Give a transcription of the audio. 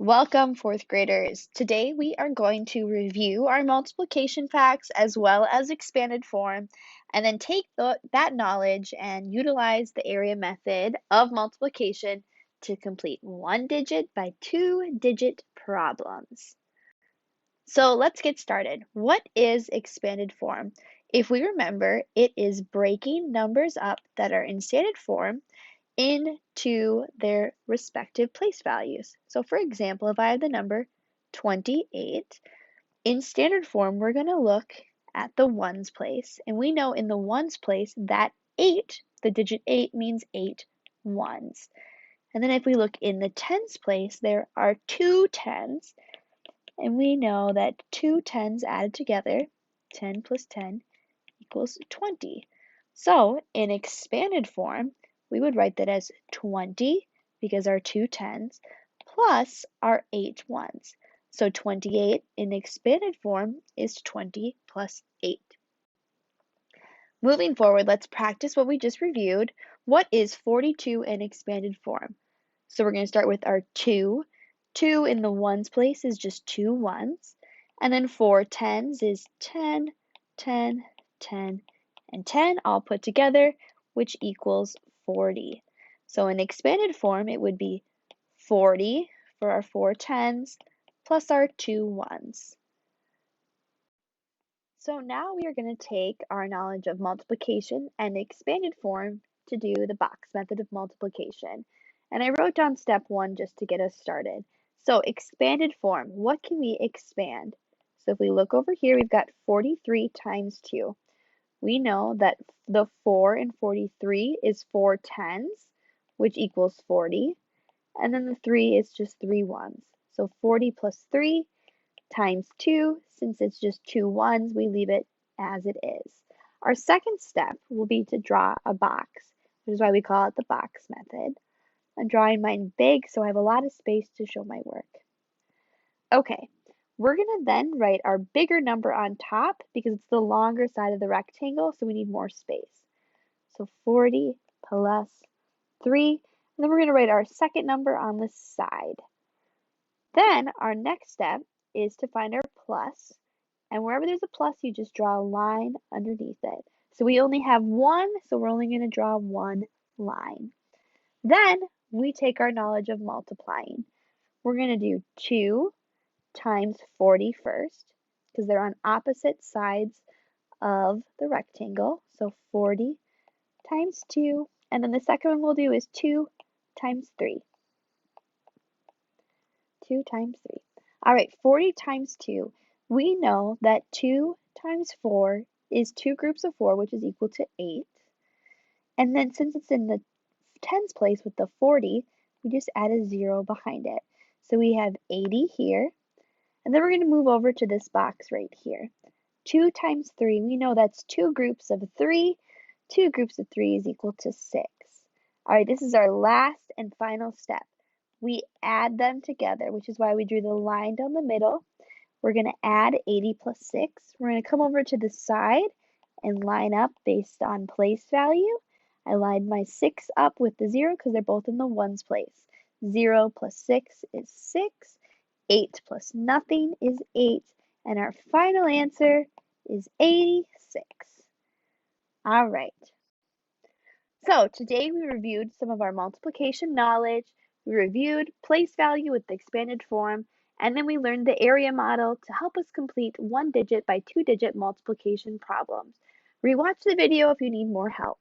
Welcome, fourth graders. Today we are going to review our multiplication facts as well as expanded form, and then take that knowledge and utilize the area method of multiplication to complete one digit by two-digit problems. So let's get started. What is expanded form? If we remember, it is breaking numbers up that are in standard form into their respective place values. So for example, if I have the number 28, in standard form, we're going to look at the ones place, and we know in the ones place that 8, the digit 8 means 8 ones. And then if we look in the tens place, there are two tens, and we know that two tens added together, 10 plus 10 equals 20. So in expanded form, we would write that as 20 because our two tens plus our 8 ones. So 28 in expanded form is 20 plus 8. Moving forward, let's practice what we just reviewed. What is 42 in expanded form? So we're going to start with our 2. 2 in the ones place is just 2 ones. And then 4 tens is 10, 10, 10, and 10 all put together, which equals 40. So in expanded form, it would be 40 for our 4 tens plus our 2 ones. So now we are going to take our knowledge of multiplication and expanded form to do the box method of multiplication. And I wrote down step 1 just to get us started. So expanded form, what can we expand? So if we look over here, we've got 43 times 2. We know that the 4 in 43 is 4 tens, which equals 40. And then the 3 is just 3 ones. So 40 plus 3 times 2. Since it's just 2 ones, we leave it as it is. Our second step will be to draw a box, which is why we call it the box method. I'm drawing mine big so I have a lot of space to show my work. Okay, we're going to then write our bigger number on top because it's the longer side of the rectangle, so we need more space. So 40 plus 3, and then we're going to write our second number on the side. Then our next step is to find our plus, and wherever there's a plus, you just draw a line underneath it. So we only have one, so we're only going to draw one line. Then we take our knowledge of multiplying. We're going to do 2 times 40 first, because they're on opposite sides of the rectangle. So 40 times 2, and then the second one we'll do is 2 times 3. 2 times 3. All right, 40 times 2. We know that 2 times 4 is 2 groups of 4, which is equal to 8. And then since it's in the tens place with the 40, we just add a 0 behind it. So we have 80 here. And then we're going to move over to this box right here. 2 times 3, we know that's 2 groups of 3. 2 groups of 3 is equal to 6. All right, this is our last and final step. We add them together, which is why we drew the line down the middle. We're going to add 80 plus 6. We're going to come over to the side and line up based on place value. I lined my 6 up with the 0 because they're both in the ones place. 0 plus 6 is 6. 8 plus nothing is 8. And our final answer is 86. All right. So today we reviewed some of our multiplication knowledge. We reviewed place value with the expanded form, and then we learned the area model to help us complete one digit by two-digit multiplication problems. Rewatch the video if you need more help.